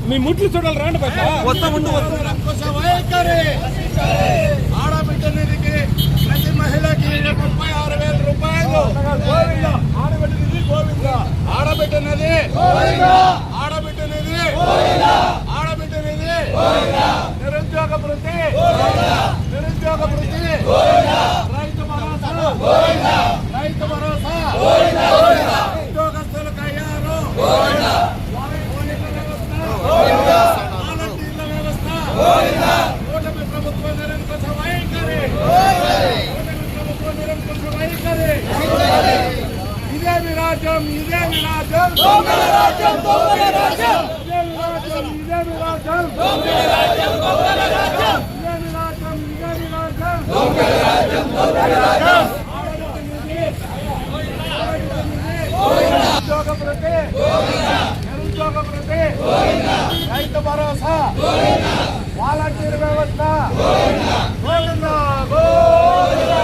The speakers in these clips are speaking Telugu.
మీ ముట్లు చూడాలి రాండి ఆడబిడ్డ నిధికి ప్రతి మహిళకి 36,000 రూపాయలు. ఆడబిడ్డ నిధి గోవింద, ఆడబిడ్డ నిధి, ఆడబిడ్డ నిధి, ఆడబిడ్డ నిధి, నిరుద్యోగ వృత్తి, నిరుద్యోగ వృత్తి, రైతు భరోసా, రైతు భరోసా, ఉద్యోగస్తులకు అయ్యారు, వాలంటీర్ల వ్యవస్థ, కూటమి ప్రభుత్వ నిరంకుశ వైఖరి, ప్రభుత్వ నిరంకుశ వైఖరి. ఇదేమి రాజ్యం, ఇదేమి రాజ్యం, దొంగల రాజ్యం, దొంగల రాజ్యం, ఇదేమి రాజ్యం, ఇదేమి రాజ్యం, దొంగల రాజ్యం, దొంగల రాజ్యం, ఇదేమి రాజ్యం, ఇదేమి రాజ్యం, దొంగల రాజ్యం, దొంగల రాజ్యం. నిరుద్యోగ వృత్తి, నిరుద్యోగ వృత్తి, రైతు భరోసా, వాలంటీర్ వ్యవస్థ, గోవింద గోవింద.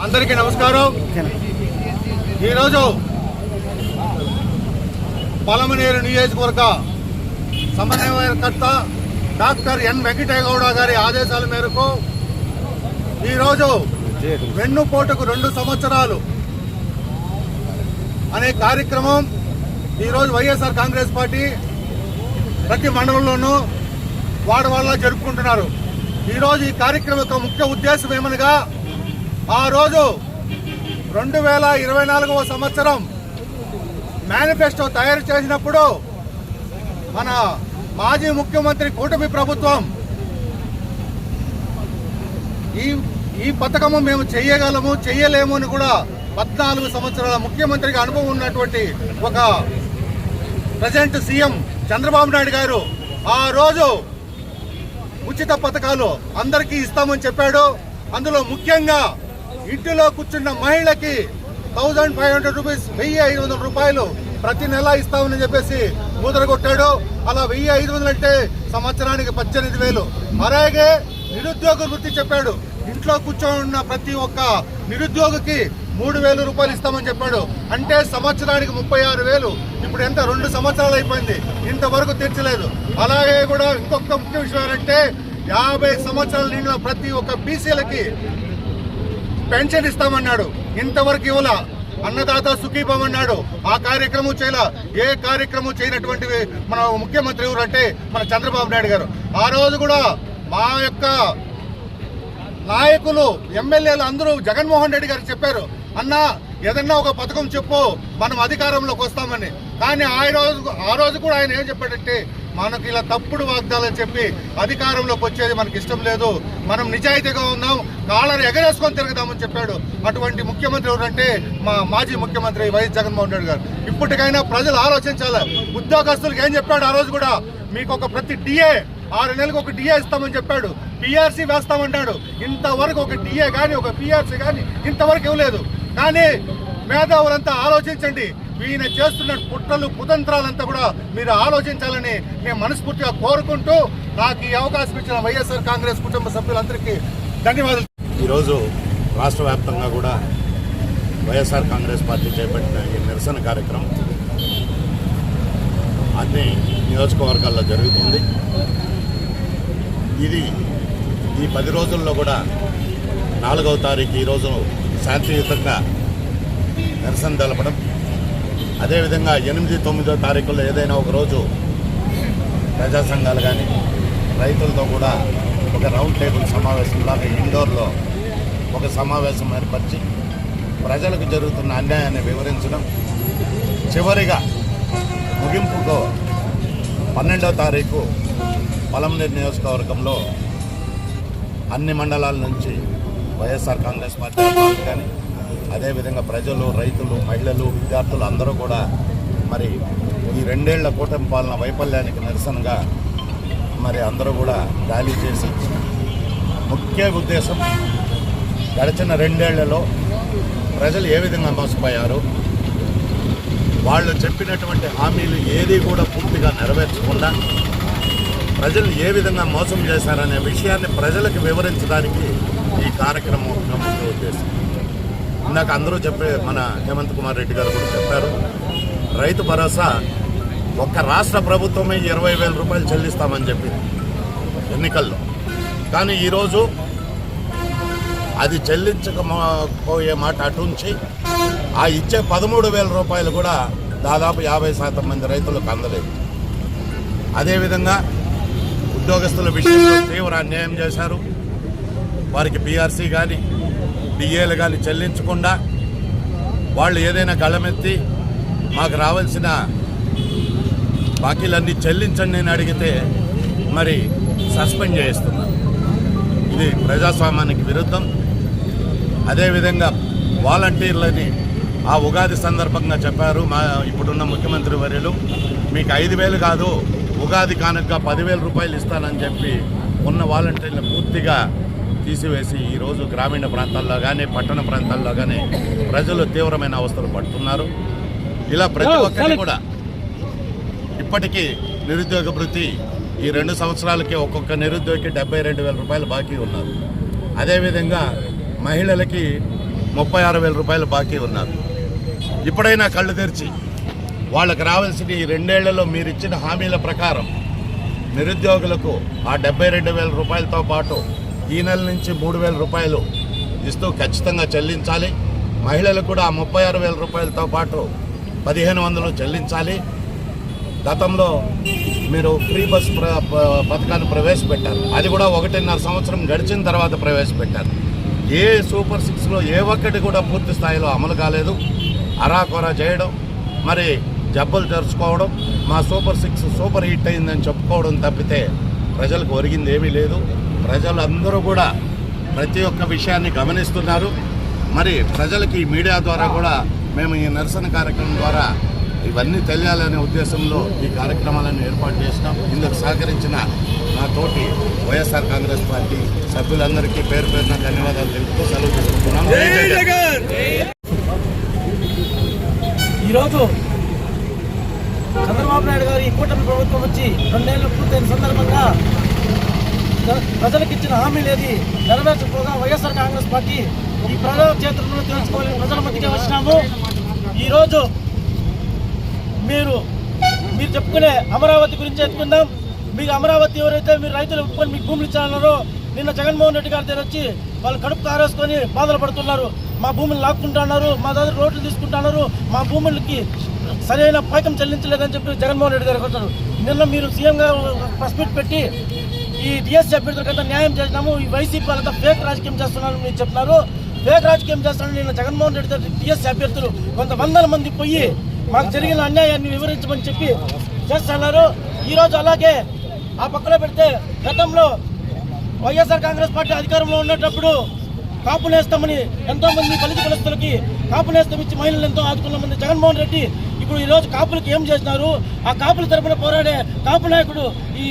అందరికీ నమస్కారం. ఈరోజు పలమనేరు నియోజకవర్గ సమన్వయకర్త డాక్టర్ ఎన్ వెంకటేగౌడ గారి ఆదేశాల మేరకు ఈరోజు వెన్నుపోటుకు 2 సంవత్సరాలు అనే కార్యక్రమం ఈరోజు వైఎస్ఆర్ కాంగ్రెస్ పార్టీ ప్రతి మండలంలోనూ వాడవాళ్ళ జరుపుకుంటున్నారు. ఈరోజు ఈ కార్యక్రమం యొక్క ముఖ్య ఉద్దేశం ఏమనగా, ఆ రోజు 2024వ సంవత్సరం మేనిఫెస్టో తయారు చేసినప్పుడు మన మాజీ ముఖ్యమంత్రి కూటమి ప్రభుత్వం ఈ పథకము మేము చేయగలము చేయలేము అని కూడా 14 సంవత్సరాల ముఖ్యమంత్రిగా అనుభవం ఉన్నటువంటి ఒక ప్రజెంట్ సీఎం చంద్రబాబు నాయుడు గారు ఆ రోజు ఉచిత పథకాలు అందరికీ ఇస్తామని చెప్పాడు. అందులో ముఖ్యంగా ఇంటిలో కూర్చున్న మహిళకి 1,500 రూపీస్, 1,500 రూపాయలు ప్రతి నెల ఇస్తామని చెప్పేసి ముద్రగొట్టాడు. అలా 1,500 అంటే సంవత్సరానికి 18,000. అలాగే నిరుద్యోగ వృత్తి చెప్పాడు. ఇంట్లో కూర్చొని ప్రతి ఒక్క నిరుద్యోగికి 3,000 రూపాయలు ఇస్తామని చెప్పాడు. అంటే సంవత్సరానికి 36,000. ఇప్పుడు ఎంత 2 సంవత్సరాలు అయిపోయింది, ఇంతవరకు తీర్చలేదు. అలాగే కూడా ఇంకొక ముఖ్య విషయం ఏంటంటే 50 సంవత్సరాలు నిండిన ప్రతి ఒక్క బీసీలకి పెన్షన్ ఇస్తామన్నాడు, ఇంతవరకు ఇవ్వలా. అన్నదాత సుఖీభం అన్నాడు, ఆ కార్యక్రమం చేయలా. ఏ కార్యక్రమం చేయనటువంటి మన ముఖ్యమంత్రి ఎవరు అంటే మన చంద్రబాబు నాయుడు గారు. ఆ రోజు కూడా మా యొక్క నాయకులు ఎమ్మెల్యేలు అందరూ జగన్మోహన్ రెడ్డి గారికి చెప్పారు, అన్నా ఏదన్నా ఒక పథకం చెప్పు, మనం అధికారంలోకి వస్తామని. కానీ ఆ రోజు కూడా ఆయన ఏం చెప్పాడంటే, మనకు ఇలా తప్పుడు వాగ్దాలని చెప్పి అధికారంలోకి వచ్చేది మనకి ఇష్టం లేదు, మనం నిజాయితీగా ఉన్నాం, కాళ్ళని ఎగరేసుకొని తిరుగుదామని చెప్పాడు. అటువంటి ముఖ్యమంత్రి ఎవరంటే మా మాజీ ముఖ్యమంత్రి వైఎస్ జగన్మోహన్ రెడ్డి గారు. ఇప్పటికైనా ప్రజలు ఆలోచించాలి. ఉద్యోగస్తులకు ఏం చెప్పాడు ఆ రోజు కూడా, మీకు ఒక ప్రతి డిఏ 6 నెలలకు ఒక డిఏ ఇస్తామని చెప్పాడు, పిఆర్సీ వేస్తామన్నాడు. ఇంతవరకు ఒక డిఏ కానీ ఒక పిఆర్సీ కానీ ఇంతవరకు ఇవ్వలేదు. కానీ మేధావులంతా ఆలోచించండి, ఈయన చేస్తున్న కుట్రలు కుతంత్రాలంతా కూడా మీరు ఆలోచించాలని మేము మనస్ఫూర్తిగా కోరుకుంటూ నాకు ఈ అవకాశం ఇచ్చిన వైఎస్ఆర్ కాంగ్రెస్ కుటుంబ సభ్యులందరికీ ధన్యవాదాలు. ఈరోజు రాష్ట్ర వ్యాప్తంగా కూడా వైఎస్ఆర్ కాంగ్రెస్ పార్టీ చేపట్టిన ఈ నిరసన కార్యక్రమం అన్ని నియోజకవర్గాల్లో జరుగుతుంది. ఈ 10 రోజుల్లో కూడా 4వ తారీఖు ఈరోజు శాంతియుతంగా నిరసన తెలపడం, అదేవిధంగా 8, 9 తారీఖుల్లో ఏదైనా ఒక రోజు ప్రజా సంఘాలు కానీ రైతులతో కూడా ఒక రౌండ్ టేబుల్ సమావేశంలాగా ఇండోర్లో ఒక సమావేశం ఏర్పరిచి ప్రజలకు జరుగుతున్న అన్యాయాన్ని వివరించడం, చివరిగా ముగింపుతో 12వ తారీఖు పలమనేరు నియోజకవర్గంలో అన్ని మండలాల నుంచి వైఎస్ఆర్ కాంగ్రెస్ పార్టీ కానీ అదేవిధంగా ప్రజలు, రైతులు, మహిళలు, విద్యార్థులు అందరూ కూడా మరి ఈ 2 ఏళ్ల కూటమి పాలన వైఫల్యానికి నిరసనగా మరి అందరూ కూడా ర్యాలీ చేసి ముఖ్య ఉద్దేశం గడిచిన 2 ఏళ్లలో ప్రజలు ఏ విధంగా మోసపోయారు, వాళ్ళు చెప్పినటువంటి హామీలు ఏది కూడా పూర్తిగా నెరవేర్చకుండా ప్రజలు ఏ విధంగా మోసం చేశారనే విషయాన్ని ప్రజలకు వివరించడానికి ఈ కార్యక్రమం ముఖ్య ఉద్దేశం. ఇందాక అందరూ మన హేమంత్ కుమార్ రెడ్డి గారు కూడా చెప్పారు, రైతు భరోసా ఒక్క రాష్ట్ర ప్రభుత్వమే 20,000 రూపాయలు చెల్లిస్తామని చెప్పింది ఎన్నికల్లో. కానీ ఈరోజు అది చెల్లించకపోయే మాట అటుంచి ఆ ఇచ్చే 13,000 రూపాయలు కూడా దాదాపు 50% మంది రైతులకు అందలేదు. అదేవిధంగా ఉద్యోగస్తుల విషయంలో తీవ్ర అన్యాయం చేశారు. వారికి పిఆర్సీ కానీ డిఏలు కానీ చెల్లించకుండా వాళ్ళు ఏదైనా గళమెత్తి మాకు రావాల్సిన బాకీలన్నీ చెల్లించండి అని అడిగితే మరి సస్పెండ్ చేస్తున్నారు. ఇది ప్రజాస్వామ్యానికి విరుద్ధం. అదేవిధంగా వాలంటీర్లని ఆ ఉగాది సందర్భంగా చెప్పారు ఇప్పుడున్న ముఖ్యమంత్రి వర్యులు, మీకు 5,000 కాదు ఉగాది కానుక 10,000 రూపాయలు ఇస్తానని చెప్పి ఉన్న వాలంటీర్లు పూర్తిగా తీసివేసి ఈరోజు గ్రామీణ ప్రాంతాల్లో కానీ పట్టణ ప్రాంతాల్లో కానీ ప్రజలు తీవ్రమైన అవస్థలు పడుతున్నారు. ఇలా ప్రతి ఒక్కరి కూడా ఇప్పటికీ నిరుద్యోగ భృతి ఈ 2 సంవత్సరాలకి ఒక్కొక్క నిరుద్యోగికి 72,000 రూపాయలు బాకీ ఉన్నారు. అదేవిధంగా మహిళలకి 36,000 రూపాయలు బాకీ ఉన్నారు. ఇప్పుడైనా కళ్ళు తెరిచి వాళ్ళకి రావాల్సిన ఈ 2 ఏళ్లలో మీరు ఇచ్చిన హామీల ప్రకారం నిరుద్యోగులకు ఆ 72,000 రూపాయలతో పాటు ఈ నెల నుంచి 3,000 రూపాయలు ఇస్తూ ఖచ్చితంగా చెల్లించాలి. మహిళలకు కూడా ఆ 36,000 రూపాయలతో పాటు 1,500 చెల్లించాలి. గతంలో మీరు ఫ్రీ బస్ పథకాన్ని ప్రవేశపెట్టారు, అది కూడా 1.5 సంవత్సరం గడిచిన తర్వాత ప్రవేశపెట్టారు. ఏ సూపర్ 6లో ఏ ఒక్కటి కూడా పూర్తి స్థాయిలో అమలు కాలేదు. అరాకొరా చేయడం, మరి జబ్బులు తెరుచుకోవడం, మా సూపర్ 6 సూపర్ హిట్ అయిందని చెప్పుకోవడం తప్పితే ప్రజలకు ఒరిగింది ఏమీ లేదు. ప్రజలు అందరూ కూడా ప్రతి ఒక్క విషయాన్ని గమనిస్తున్నారు. మరి ప్రజలకి ఈ మీడియా ద్వారా కూడా మేము ఈ నిరసన కార్యక్రమం ద్వారా ఇవన్నీ తెలియాలనే ఉద్దేశంలో ఈ కార్యక్రమాలను ఏర్పాటు చేసినాం. ఇందుకు సహకరించిన నా తోటి వైఎస్ఆర్ కాంగ్రెస్ పార్టీ సభ్యులందరికీ పేరు పేరున ధన్యవాదాలు తెలుపుతూ సెలవు తీసుకుంటున్నాం. ఈరోజు చంద్రబాబు నాయుడు గారు ఈ కూటమి ప్రభుత్వం వచ్చి 2 ఏళ్ళు పూర్తయిన సందర్భంగా ప్రజలకు ఇచ్చిన హామీలు ఏది నెరవేర్చకపోగా వైఎస్ఆర్ కాంగ్రెస్ పార్టీ ఈ ప్రజల చేతులను తెలుసుకోవాలని ప్రజల మధ్యకే వచ్చినాము. ఈరోజు మీరు చెప్పుకునే అమరావతి గురించి ఎత్తుకుందాం. మీకు అమరావతి ఎవరైతే మీరు రైతులు ఒప్పుకొని మీకు భూములు ఇచ్చారన్నారో నిన్న జగన్మోహన్ రెడ్డి గారి దగ్గర వచ్చి వాళ్ళు కడుపు కారేసుకొని బాధలు పడుతున్నారు. మా భూములు లాక్కుంటున్నారు, మా దగ్గర రోడ్లు తీసుకుంటున్నారు, మా భూములకి సరైన పైకం చెల్లించలేదని చెప్పి జగన్మోహన్ రెడ్డి గారికి వచ్చారు. నిన్న మీరు సీఎంగా ప్రెస్ మీట్ పెట్టి ఈ టీఎస్సీ అభ్యర్థులకంతా న్యాయం చేసినాము, ఈ వైసీపీ వాళ్ళంతా ఫేక్ రాజకీయం చేస్తున్నారని మీరు చెప్తున్నారు. ఫేక్ రాజకీయం చేస్తున్నారని నిన్న జగన్మోహన్ రెడ్డి గారు టీఎస్సీ అభ్యర్థులు 100 మంది పోయి మాకు జరిగిన అన్యాయాన్ని వివరించమని చెప్పి చేస్తున్నారు. ఈరోజు అలాగే ఆ పక్కన పెడితే గతంలో వైఎస్ఆర్ కాంగ్రెస్ పార్టీ అధికారంలో ఉన్నప్పుడు కాపు నేస్తామని ఎంతోమంది దళిత కులస్తులకి కాపు నేస్తం ఇచ్చి మహిళలు ఎంతో ఆదుకున్న మంది జగన్మోహన్ రెడ్డి ఇప్పుడు ఈరోజు కాపులకి ఏం చేస్తున్నారు? ఆ కాపుల తరపున పోరాడే కాపు నాయకుడు ఈ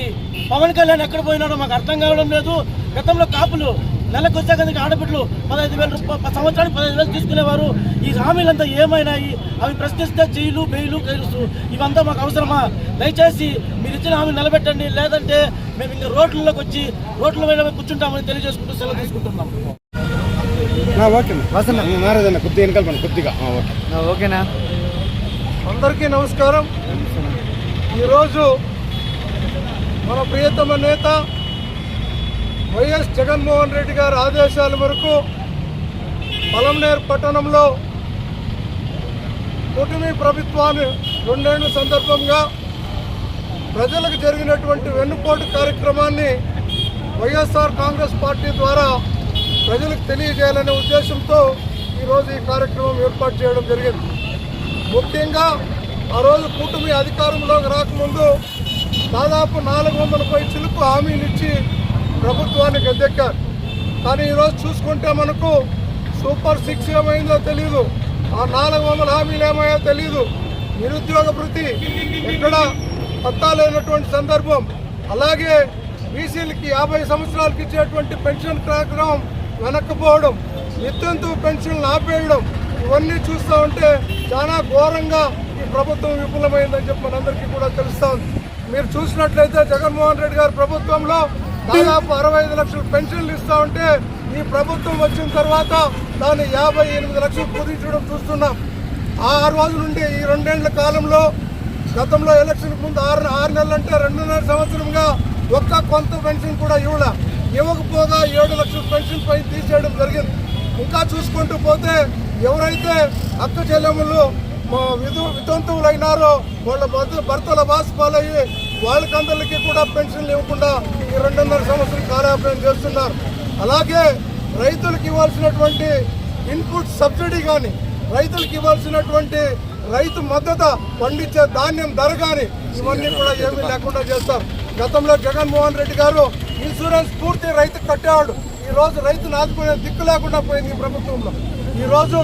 పవన్ కళ్యాణ్ ఎక్కడ పోయినాడో మాకు అర్థం కావడం లేదు. గతంలో కాపులు నెలకు వచ్చేకందుకు ఆడబిడ్డలు 15,000 రూపాయలు సంవత్సరానికి 15,000 తీసుకునేవారు. ఈ హామీలంతా ఏమైనాయి? అవి ప్రశ్నిస్తే జైలు, బెయిలు, కేసు ఇవంతా మాకు అవసరమా? దయచేసి మీరు ఇచ్చిన హామీ నిలబెట్టండి, లేదంటే మేము ఇంకా రోడ్లలోకి వచ్చి రోడ్ల మీద కూర్చుంటామని తెలియజేసుకుంటూ సెలవు తీసుకుంటున్నాం. ఓకేనా? అందరికీ నమస్కారం. ఈరోజు మన ప్రియతమ నేత వైఎస్ జగన్మోహన్ రెడ్డి గారి ఆదేశాల మేరకు పలమనేరు పట్టణంలో కూటమి ప్రభుత్వాన్ని 2 ఏళ్ల సందర్భంగా ప్రజలకు జరిగినటువంటి వెన్నుపోటు కార్యక్రమాన్ని వైఎస్ఆర్ కాంగ్రెస్ పార్టీ ద్వారా ప్రజలకు తెలియజేయాలనే ఉద్దేశంతో ఈరోజు ఈ కార్యక్రమం ఏర్పాటు చేయడం జరిగింది. ముఖ్యంగా ఆ రోజు కూటమి అధికారంలోకి రాకముందు దాదాపు 400 చిలుకు హామీలు ఇచ్చి ప్రభుత్వాన్ని గద్దెక్కారు. కానీ ఈరోజు చూసుకుంటే మనకు సూపర్ 6 ఏమైందో తెలియదు, ఆ 400 హామీలు ఏమయ్యో తెలియదు. నిరుద్యోగ భృతి ఎక్కడ పత్తాలైనటువంటి సందర్భం, అలాగే బీసీలకి 50 సంవత్సరాలకు ఇచ్చేటువంటి పెన్షన్ కార్యక్రమం వెనక్కిపోవడం, వితంతు పెన్షన్లు ఆపేయడం, ఇవన్నీ చూస్తూ ఉంటే చాలా ఘోరంగా ఈ ప్రభుత్వం విఫలమైందని చెప్పి మనందరికీ కూడా తెలుస్తూ ఉంది. మీరు చూసినట్లయితే జగన్మోహన్ రెడ్డి గారి ప్రభుత్వంలో దాదాపు 65 లక్షల పెన్షన్లు ఇస్తూ ఉంటే ఈ ప్రభుత్వం వచ్చిన తర్వాత దాన్ని 58 లక్షలు కుదించడం చూస్తున్నాం. ఆ రోజు నుండి ఈ 2 ఏళ్ల కాలంలో, గతంలో ఎలక్షన్ ముందు 6 నెలలు అంటే 2.5 సంవత్సరంగా ఒక్క కొంత పెన్షన్ కూడా ఇవ్వకపోగా 7 లక్షల పెన్షన్ పై తీసేయడం జరిగింది. ఇంకా చూసుకుంటూ పోతే ఎవరైతే అక్క చెల్లెములు వితంతువులు అయినారో వాళ్ళ భర్తల బాసుపాలయ్యి వాళ్ళకందరికీ కూడా పెన్షన్లు ఇవ్వకుండా ఈ 2.5 సంవత్సరం కార్యాలయం చేస్తున్నారు. అలాగే రైతులకు ఇవ్వాల్సినటువంటి ఇన్పుట్ సబ్సిడీ కానీ, రైతులకు ఇవ్వాల్సినటువంటి రైతు మద్దతు పండించే ధాన్యం ధర కానీ ఇవన్నీ కూడా ఏమీ లేకుండా చేస్తారు. గతంలో జగన్మోహన్ రెడ్డి గారు ఇన్సూరెన్స్ పూర్తి రైతుకు కట్టేవాడు. ఈరోజు రైతును ఆదుకునే దిక్కు లేకుండా పోయింది ఈ ప్రభుత్వంలో. ఈరోజు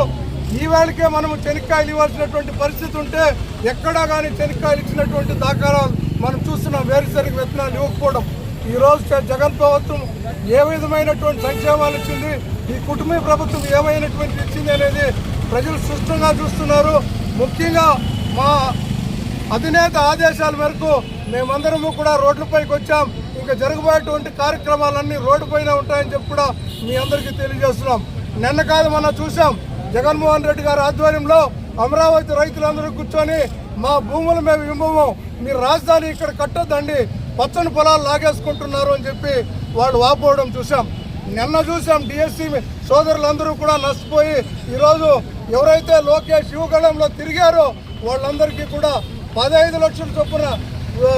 ఈ వేళకే మనం చెనిక్కాయలు ఇవ్వాల్సినటువంటి పరిస్థితి ఉంటే ఎక్కడా కానీ చెనిక్కాయలు ఇచ్చినటువంటి దాఖలాలు మనం చూస్తున్నాం. వేరుశనగ విత్తనాలు ఇవ్వకపోవడం. ఈరోజు జగన్ ప్రభుత్వం ఏ విధమైనటువంటి సంక్షేమాలు ఇచ్చింది, ఈ కుటుంబ ప్రభుత్వం ఏమైనటువంటి ఇచ్చింది అనేది ప్రజలు స్పష్టంగా చూస్తున్నారు. ముఖ్యంగా మా అధినేత ఆదేశాల మేరకు మేమందరము కూడా రోడ్లపైకి వచ్చాం. ఇంకా జరగబోయేటువంటి కార్యక్రమాలన్నీ రోడ్డు పైన ఉంటాయని చెప్పి కూడా మీ అందరికీ తెలియజేస్తున్నాం. నిన్న కాదు మనం చూసాం, జగన్మోహన్ రెడ్డి గారి ఆధ్వర్యంలో అమరావతి రైతులందరూ కూర్చొని మా భూములు మేము ఇవ్వము, మీరు రాజధాని ఇక్కడ కట్టొద్దండి, పచ్చని పొలాలు లాగేసుకుంటున్నారు అని చెప్పి వాళ్ళు వాపోవడం చూసాం. నిన్న చూసాం డిఎస్సీ సోదరులందరూ కూడా నష్టపోయి ఈరోజు ఎవరైతే లోకేష్ యువగళంలో తిరిగారో వాళ్ళందరికీ కూడా 15 లక్షల చొప్పున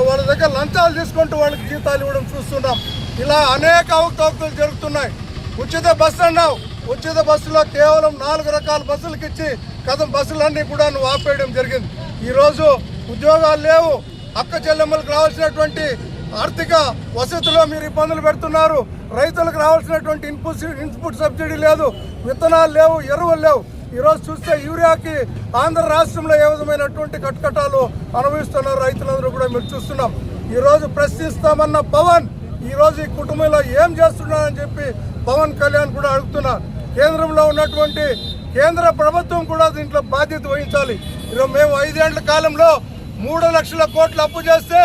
వాళ్ళ దగ్గర లంచాలు తీసుకుంటూ వాళ్ళకి జీతాలు ఇవ్వడం చూస్తున్నాం. ఇలా అనేక అవకతవకలు జరుగుతున్నాయి. ఉచిత బస్సు అన్నావు, ఉచిత బస్సులో కేవలం 4 రకాల బస్సులకు ఇచ్చి బస్సులన్నీ కూడా నువ్వు ఆపేయడం జరిగింది. ఈరోజు ఉద్యోగాలు లేవు, అక్క చెల్లెమ్మలకు రావాల్సినటువంటి ఆర్థిక వసతిలో మీరు ఇబ్బందులు పెడుతున్నారు. రైతులకు రావాల్సినటువంటి ఇన్పుట్ సబ్సిడీ లేదు, విత్తనాలు లేవు, ఎరువులు లేవు. ఈరోజు చూస్తే యూరియాకి ఆంధ్ర రాష్ట్రంలో ఏ విధమైనటువంటి కటకటాలు అనుభవిస్తున్నారు రైతులందరూ కూడా మీరు చూస్తున్నాం. ఈరోజు ప్రశ్నిస్తామన్న పవన్ ఈరోజు ఈ కుటుంబంలో ఏం చేస్తున్నారని చెప్పి పవన్ కళ్యాణ్ కూడా అడుగుతున్నారు. కేంద్రంలో ఉన్నటువంటి కేంద్ర ప్రభుత్వం కూడా దీంట్లో బాధ్యత వహించాలి. ఈరోజు మేము 5 ఏళ్ల కాలంలో 3 లక్షల కోట్లు అప్పు చేస్తే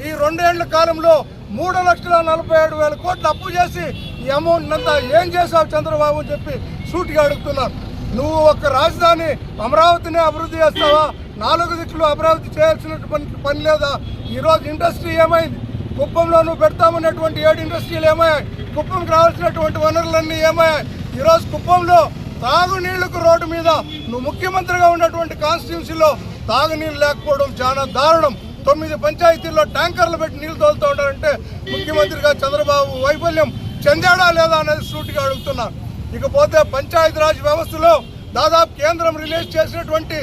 ఈ 2 ఏళ్ల కాలంలో 3,47,000 కోట్లు అప్పు చేసి ఈ అమౌంట్ అంతా ఏం చేసావు చంద్రబాబు అని చెప్పి సూటిగా అడుగుతున్నాను. నువ్వు ఒక రాజధాని అమరావతిని అభివృద్ధి చేస్తావా? 4 దిక్కులు అమరావతి చేయాల్సినటువంటి పని లేదా? ఈరోజు ఇండస్ట్రీ ఏమైంది? కుప్పంలో నువ్వు పెడతామన్నటువంటి 7 ఇండస్ట్రీలు ఏమయ్యాయి? కుప్పంకి రావాల్సినటువంటి వనరులన్నీ ఏమయ్యాయి? ఈరోజు కుప్పంలో తాగునీళ్లకు రోడ్డు మీద నువ్వు ముఖ్యమంత్రిగా ఉన్నటువంటి కాన్స్టిట్యున్సీలో తాగునీళ్ళు లేకపోవడం చాలా దారుణం. 9 పంచాయతీల్లో ట్యాంకర్లు పెట్టి నీళ్లు తోలుతూ ఉంటారంటే ముఖ్యమంత్రిగా చంద్రబాబు వైఫల్యం చెందాడా లేదా అనేది సూటిగా అడుగుతున్నారు. ఇకపోతే పంచాయతీరాజ్ వ్యవస్థలో దాదాపు కేంద్రం రిలీజ్ చేసినటువంటి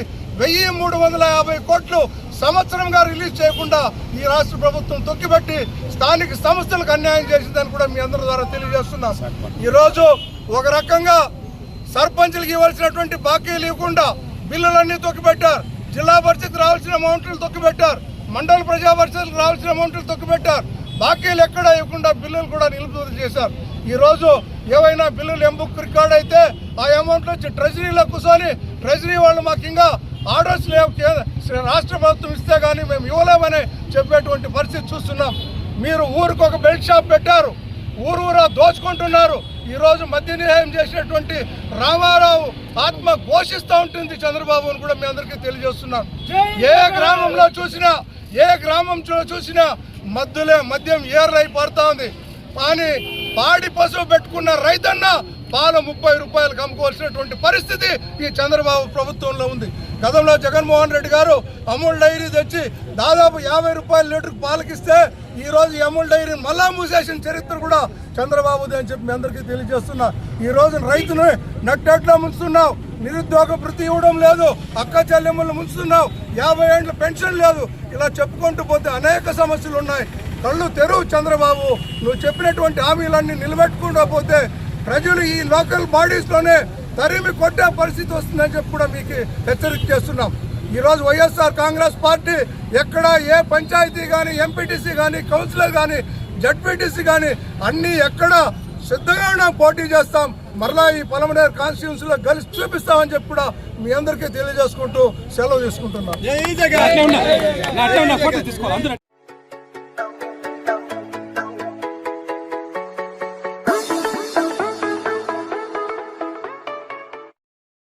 1,350 కోట్లు సంవత్సరంగా రిలీజ్ చేయకుండా ఈ రాష్ట్ర ప్రభుత్వం తొక్కిపెట్టి స్థానిక సంస్థలకు అన్యాయం చేసిందని కూడా మీ అందరి ద్వారా తెలియజేస్తున్నాం. ఈరోజు ఒక రకంగా సర్పంచ్లకు ఇవ్వాల్సినటువంటి బాకీలు ఇవ్వకుండా బిల్లులన్నీ తొక్కిపెట్టారు. జిల్లా పరిషత్ రావాల్సిన అమౌంట్లు తొక్కిపెట్టారు. మండల ప్రజా పరిషత్లకు రావాల్సిన అమౌంట్లు తొక్కిపెట్టారు. బాకీలు ఎక్కడ ఇవ్వకుండా బిల్లులు కూడా నిలుపుదల చేశారు. ఈరోజు ఏవైనా బిల్లులు ఎంబుక్ రికార్డ్ అయితే ఆ అమౌంట్లు వచ్చి ట్రెజరీలో కూర్చొని ట్రెజరీ వాళ్ళు మాకు ఇంకా ఆర్డర్స్ లేవు, రాష్ట్ర ప్రభుత్వం ఇస్తే కానీ మేము ఇవ్వలేమని చెప్పేటువంటి పరిస్థితి చూస్తున్నాం. మీరు ఊరికి ఒక బెల్ట్ షాప్ పెట్టారు, ఊరూరా దోచుకుంటున్నారు. ఈరోజు మద్య నిషేధం చేసినటువంటి రామారావు ఆత్మ ఘోషిస్తూ ఉంటుంది చంద్రబాబు అని కూడా మీ అందరికీ తెలియజేస్తున్నాను. ఏ గ్రామంలో చూసినా మద్యం ఏర్లై పడుతూ ఉంది. కానీ పాడి పశువు పెట్టుకున్న రైతన్న పాలు 30 రూపాయలకు అమ్ముకోవాల్సినటువంటి పరిస్థితి ఈ చంద్రబాబు ప్రభుత్వంలో ఉంది. గతంలో జగన్మోహన్ రెడ్డి గారు అమూల్ డైరీ తెచ్చి దాదాపు 50 రూపాయల లీటర్కి పాలకిస్తే ఈ రోజు ఈ అమూల్ డైరీ మళ్ళా మూసేసిన చరిత్ర కూడా చంద్రబాబుది అని చెప్పి మీ అందరికీ తెలియజేస్తున్నా. ఈ రోజు రైతును నట్టేట్లో ముంచుతున్నావు, నిరుద్యోగ వృత్తి ఇవ్వడం లేదు, అక్క చెల్లెమ్మలు ముంచుతున్నావు, 50 ఏళ్ళ పెన్షన్ లేదు. ఇలా చెప్పుకుంటూ పోతే అనేక సమస్యలు ఉన్నాయి. కళ్ళు తెరువు చంద్రబాబు. నువ్వు చెప్పినటువంటి హామీలన్నీ నిలబెట్టుకుంటూ పోతే ప్రజలు ఈ లోకల్ బాడీస్లోనే తరిమి కొట్టే పరిస్థితి వస్తుందని చెప్పి కూడా మీకు హెచ్చరిక చేస్తున్నాం. ఈరోజు వైఎస్ఆర్ కాంగ్రెస్ పార్టీ ఎక్కడ ఏ పంచాయతీ కానీ, ఎంపీటీసీ కానీ, కౌన్సిలర్ కానీ, జడ్పీటీసీ కానీ అన్నీ ఎక్కడ సిద్ధంగా పోటీ చేస్తాం. మరలా ఈ పలమనేరు కాన్స్టిట్యూన్సీలో గెలిచి చూపిస్తామని చెప్పి కూడా మీ అందరికీ తెలియజేసుకుంటూ సెలవు తీసుకుంటున్నాం. అట్లా ఉన్నా ఫోటో తీసుకోవాలి అందరూ.